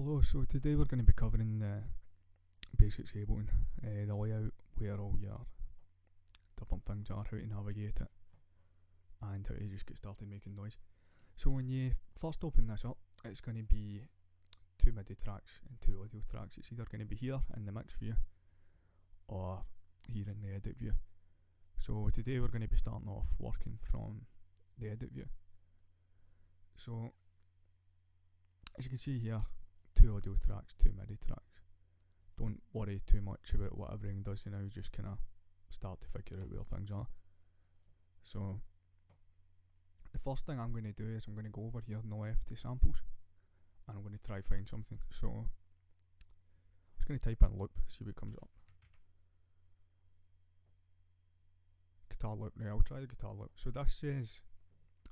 Hello, so today we're going to be covering the basics of Ableton, the layout, where all your different things are, how to navigate it, and how to just get started making noise. So when you first open this up, it's going to be 2 MIDI tracks and 2 audio tracks. It's either going to be here in the mix view or here in the edit view. So today we're going to be starting off working from the edit view. So as you can see here, 2 audio tracks, 2 MIDI tracks. Don't worry too much about what everything does now, just kind of start to figure out where things are. So the first thing I'm going to do is I'm going to go over here on the left to samples, and I'm going to try find something. So I'm just going to type in loop, see what comes up. Guitar loop. Now I'll try the guitar loop. So this says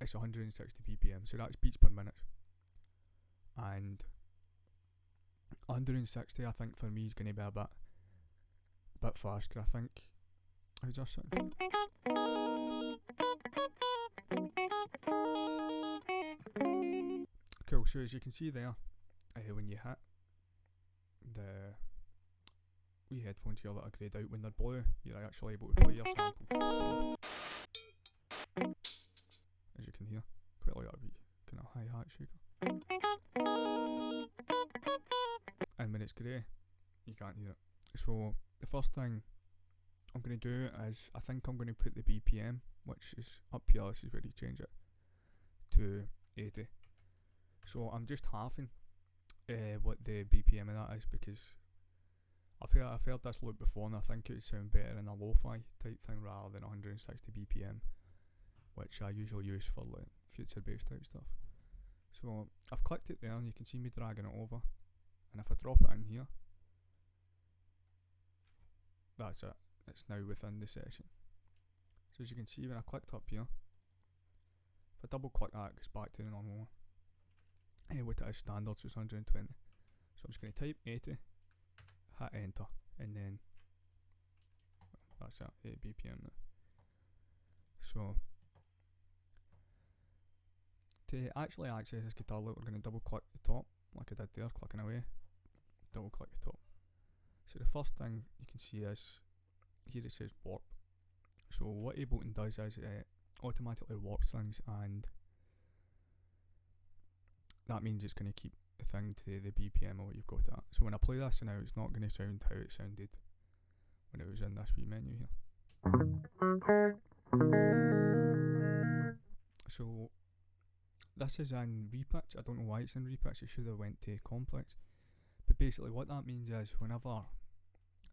it's 160 BPM, so that's beats per minute. And 160, I think, for me is going to be a bit fast, because I think, how's that sound? Cool, so as you can see there, when you hit the wee headphones here that are greyed out, when they're blue, you're actually able to play your samples. So, as you can hear, quite like that wee kind of hi-hat shaker. And when it's grey, you can't hear it. So the first thing I'm going to do is, I think I'm going to put the BPM, which is up here, this is where you change it, to 80. So I'm just halving what the BPM of that is, because I've heard this loop before, and I think it would sound better in a lo-fi type thing rather than 160 BPM, which I usually use for like future bass type stuff. So I've clicked it there, and you can see me dragging it over. And if I drop it in here, that's it. It's now within the session. So as you can see, when I clicked up here, if I double click that, it goes back to the normal one. What it is standard, so it's 120. So I'm just going to type 80, hit enter, and then that's it, 8 BPM now. So to actually access this guitar loop, we're going to double click the top, like I did there, clicking away, double click the top. So the first thing you can see is, here it says warp. So what Ableton does is it automatically warps things, and that means it's going to keep the thing to the BPM of what you've got it at. So when I play this now, it's not going to sound how it sounded when it was in this wee menu here. So this is in repitch. I don't know why it's in repitch, it should have went to complex. But basically what that means is, whenever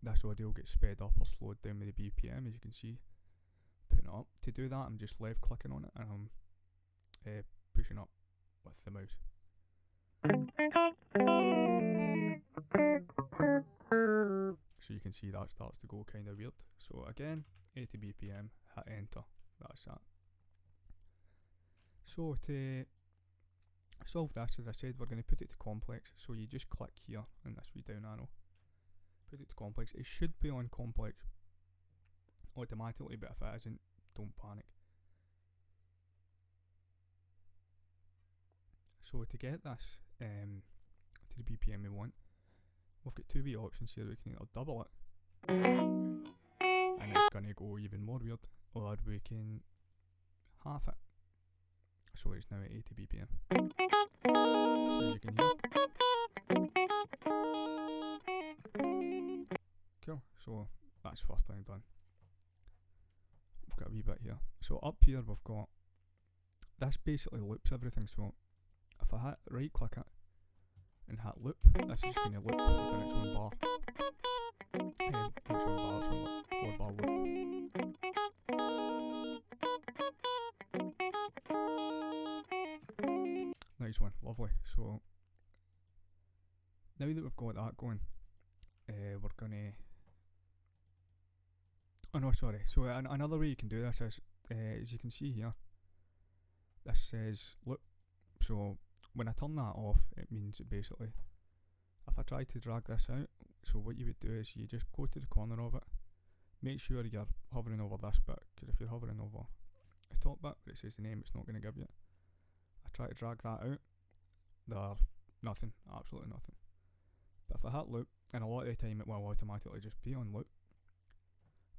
this audio gets sped up or slowed down with the BPM, as you can see, putting it up. To do that, I'm just left clicking on it, and I'm pushing up with the mouse. So you can see that starts to go kind of weird. So again, 80 BPM, hit enter, that's that. So to solve this, as I said, we're going to put it to complex. So you just click here in this wee down arrow, put it to complex. It should be on complex automatically, but if it isn't, don't panic. So to get this to the BPM we want, we've got 2 wee options here. We can either double it, and it's going to go even more weird, or we can half it, so it's now at 80 BPM. So as you can hear. Cool, so that's first thing done. We've got a wee bit here. So up here we've got, this basically loops everything. So if I hit right click it and hit loop, this is going to loop within its own bar. Its own bar, its own like 4 bar loop. Nice one, lovely. So now that we've got that going, we're gonna, oh no, sorry. So another way you can do this is, as you can see here, this says loop. So when I turn that off, it means that basically, if I try to drag this out, so what you would do is you just go to the corner of it, make sure you're hovering over this bit, because if you're hovering over the top bit where it says the name, it's not going to give you it. I try to drag that out, there's nothing, absolutely nothing. if I hit loop, and a lot of the time it will automatically just be on loop,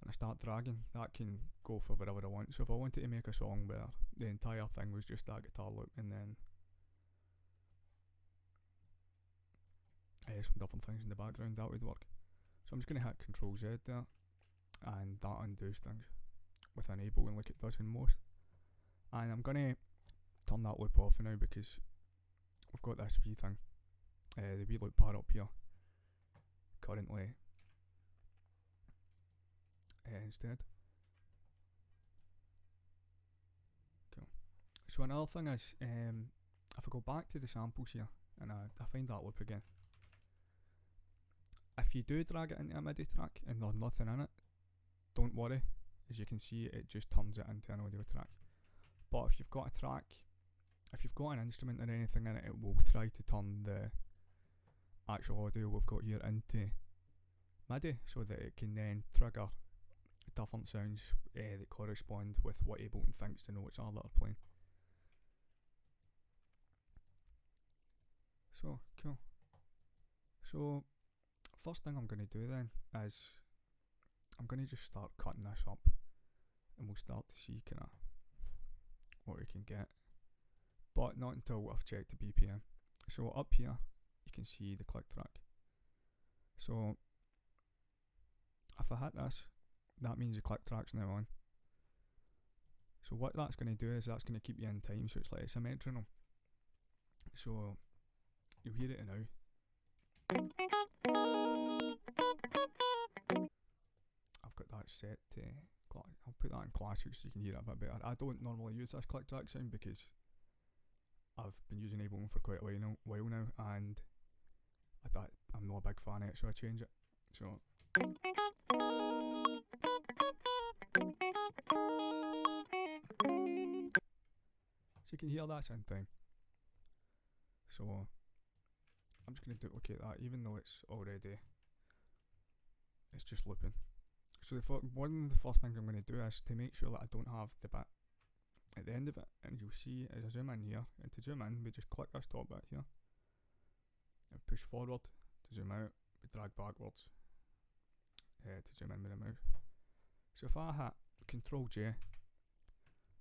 and I start dragging, that can go for whatever I want. So if I wanted to make a song where the entire thing was just that guitar loop and then some different things in the background, that would work. So I'm just going to hit Control Z there, and that undoes things with enable, and like it does in most. And I'm going to turn that loop off now because we've got this wee thing, the wee loop bar up here currently instead. Cool. So another thing is, if I go back to the samples here and I find that loop again, if you do drag it into a MIDI track and there's nothing in it, don't worry, as you can see it just turns it into an audio track. But if you've got a track, if you've got an instrument or anything in it, it will try to turn the actual audio we've got here into MIDI so that it can then trigger different sounds that correspond with what Ableton thinks the notes are that are playing. So, cool. So, first thing I'm going to do then is I'm going to just start cutting this up, and we'll start to see kind of what we can get, but not until I've checked the BPM. So up here you can see the click track. So if I hit this, that means the click track's now on. So what that's going to do is that's going to keep you in time, so it's a metronome. So you'll hear it now. I've got that set to, I'll put that in classic so you can hear it a bit better. I don't normally use this click track sound because I've been using Ableton for quite a while now, and I'm not a big fan of it, so I change it. So you can hear that's in time. So I'm just going to duplicate that, even though it's just looping. So one of the first things I'm going to do is to make sure that I don't have the bit at the end of it, and you'll see as I zoom in here, and to zoom in we just click this top bit here and push forward to zoom out, we drag backwards to zoom in with the mouse. So if I hit Control J,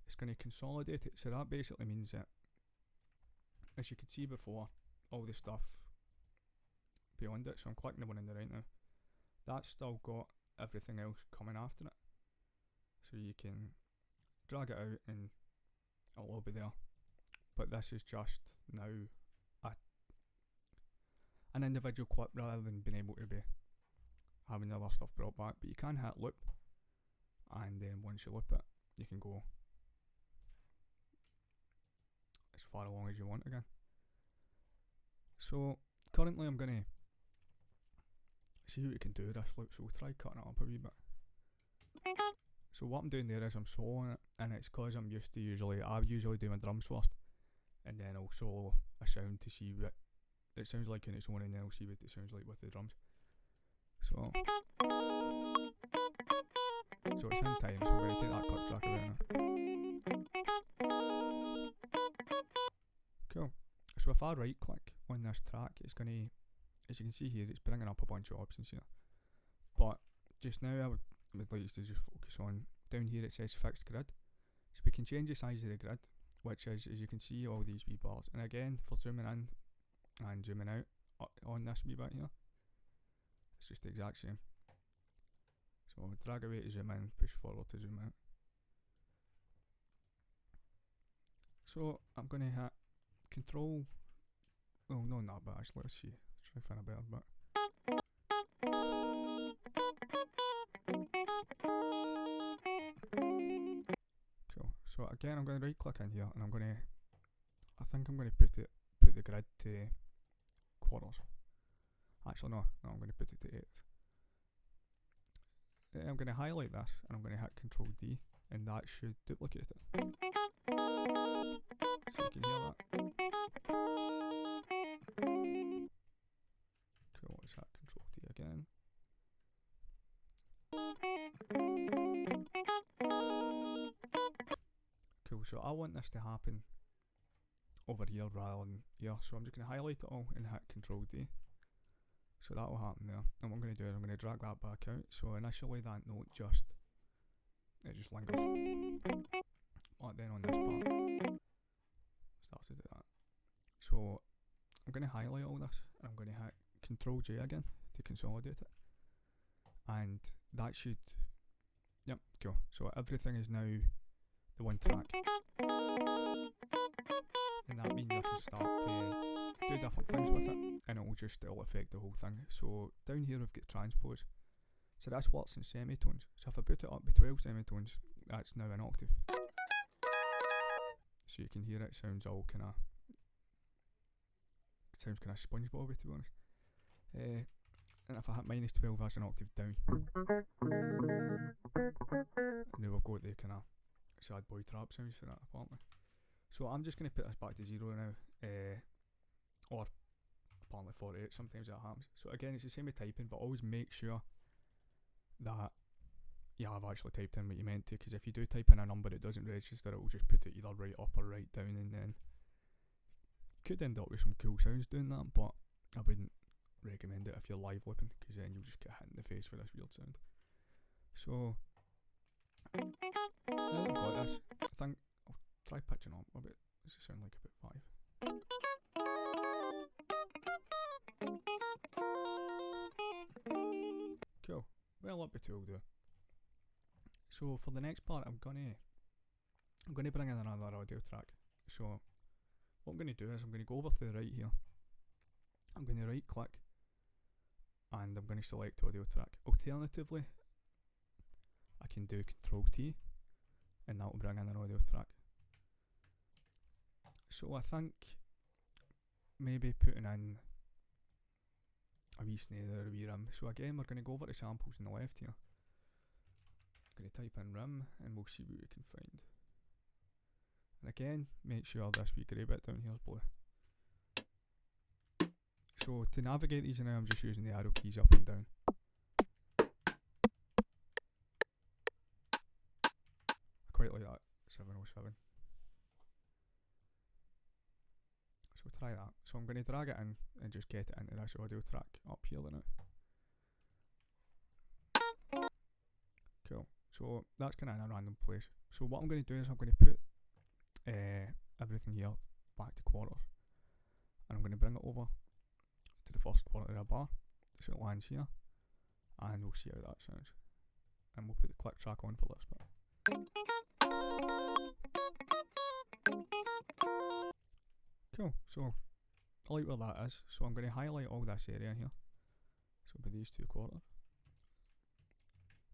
it's going to consolidate it, so that basically means that, as you could see before, all the stuff beyond it, so I'm clicking the one in the right now, that's still got everything else coming after it, so you can drag it out and it'll all be there. But this is just now an individual clip rather than being able to be having the other stuff brought back. But you can hit loop, and then once you loop it you can go as far along as you want again. So currently I'm going to see what we can do with this loop, so we'll try cutting it up a wee bit. So what I'm doing there is I'm soloing it, and it's because I'm used to I usually do my drums first, and then I'll solo a sound to see what it sounds like in its own, and then I'll see what it sounds like with the drums. So it's in time, so I'm going to take that click track away now. Cool. So if I right click on this track, it's going to, as you can see here, it's bringing up a bunch of options here. But just now I would like you to just focus on, down here it says fixed grid. So we can change the size of the grid, which is, as you can see, all these wee bars. And again, for zooming in and zooming out on this wee bit here, it's just the exact same. So drag away to zoom in, push forward to zoom out. So I'm going to hit Control, oh no, not bad actually, let's see, let's try to find a better bit. Cool, so again I'm going to right click in here, and I think I'm going to put the grid to quarters. Actually no, I'm going to put it to eighths. I'm going to highlight this, and I'm going to hit Control D, and that should duplicate it. So you can hear that. Cool, let's hit Control D again. Cool, so I want this to happen over here rather than here, so I'm just going to highlight it all and hit Control D. So that will happen there. And what I'm going to do is I'm going to drag that back out. So initially that note just lingers. But then on this part, starts to do that. So I'm going to highlight all this. And I'm going to hit Control J again to consolidate it. And that should, yep, cool. So everything is now the one track. And that means I can start to do different things with it, and it'll affect the whole thing. So down here we've got transpose. So this works in semitones. So if I put it up by 12 semitones, that's now an octave. So you can hear it sounds all kind of SpongeBob, to be honest. And if I hit minus 12, that's an octave down. And now we've got the kind of sad boy trap sounds for that, apparently. So I'm just going to put this back to 0 now, or apparently 48, sometimes that happens. So again, it's the same with typing, but always make sure that you have actually typed in what you meant to, because if you do type in a number that doesn't register, it will just put it either right up or right down, and then you could end up with some cool sounds doing that, but I wouldn't recommend it if you're live lipping, because then you'll just get hit in the face with this weird sound. So now that I've got this, I think I'll try pitching up a bit. Does it sound like about 5? Cool. Well, up to 2 will do. So for the next part, I'm gonna bring in another audio track. So what I'm gonna do is I'm gonna go over to the right here. I'm gonna right click, and I'm gonna select audio track. Alternatively, I can do Control T, and that will bring in an audio track. So I think maybe putting in a wee snare or a wee rim. So again, we're going to go over to samples on the left here. I'm going to type in rim, and we'll see what we can find. And again, make sure this wee grey bit down here is blue. So to navigate these now, I'm just using the arrow keys up and down. I quite like that, 707. So try that. So I'm going to drag it in and just get it into this audio track up here now. Cool. So that's kind of in a random place. So what I'm going to do is I'm going to put everything here back to quarters, and I'm going to bring it over to the first quarter of a bar, so it lands here, and we'll see how that sounds. And we'll put the click track on for this bit. Cool, so I like where that is, so I'm going to highlight all this area here, so by these 2 quarters,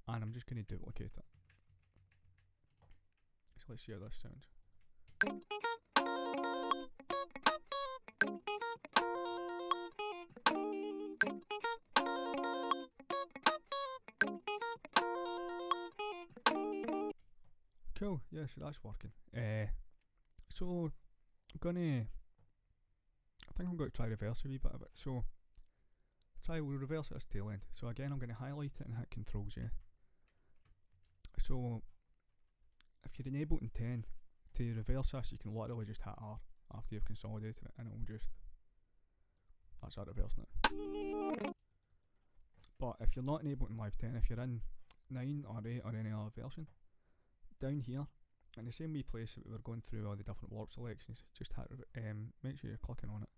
and I'm just going to duplicate it. So let's see how this sounds. Cool, yeah, so that's working. So I think I'm going to try reverse a wee bit of it. So we'll reverse this tail end. So again, I'm going to highlight it and hit Control J. So if you're in Ableton 10, to reverse this, you can literally just hit R after you've consolidated it, and it will just, that's our reverse now. But if you're not in Ableton Live 10, if you're in 9 or 8 or any other version, down here, in the same wee place that we were going through all the different warp selections, just hit, make sure you're clicking on it,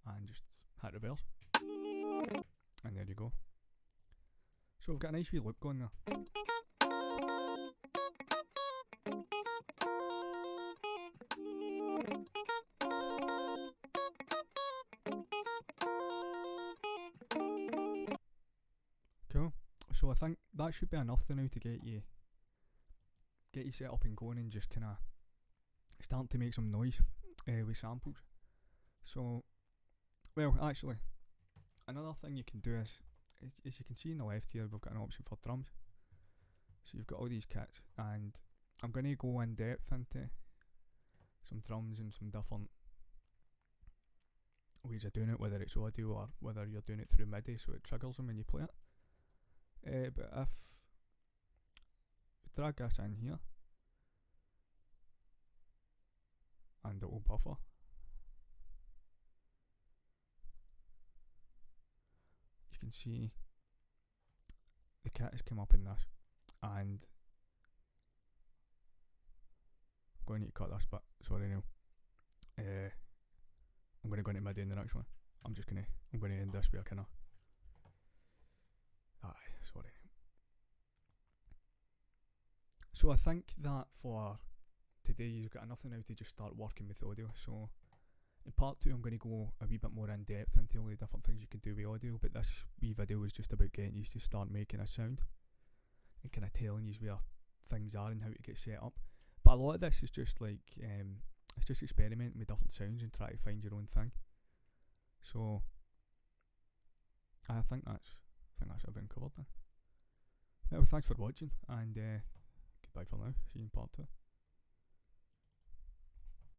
and just hit reverse, and there you go. So we've got a nice wee loop going there. Cool. So I think that should be enough now to get you set up and going, and just kind of start to make some noise with samples. So, well, actually, another thing you can do is, as you can see on the left here, we've got an option for drums. So you've got all these kits, and I'm going to go in depth into some drums and some different ways of doing it, whether it's audio or whether you're doing it through MIDI, so it triggers them when you play it. But if we drag this in here, and it will buffer. see, the kit has come up in this, and I'm going to need to cut this bit. Sorry now. I'm going to go into MIDI in the next one. I'm going to end this with a kind of. Sorry. So I think that for today you've got enough now to just start working with audio. So in part 2 I'm going to go a wee bit more in depth into all the different things you can do with audio, but this wee video is just about getting you to start making a sound and kind of telling you where things are and how to get set up. But a lot of this is just like it's just experimenting with different sounds and try to find your own thing. So I think that's everything covered then. Well, thanks for watching, and goodbye for now. See you in part 2.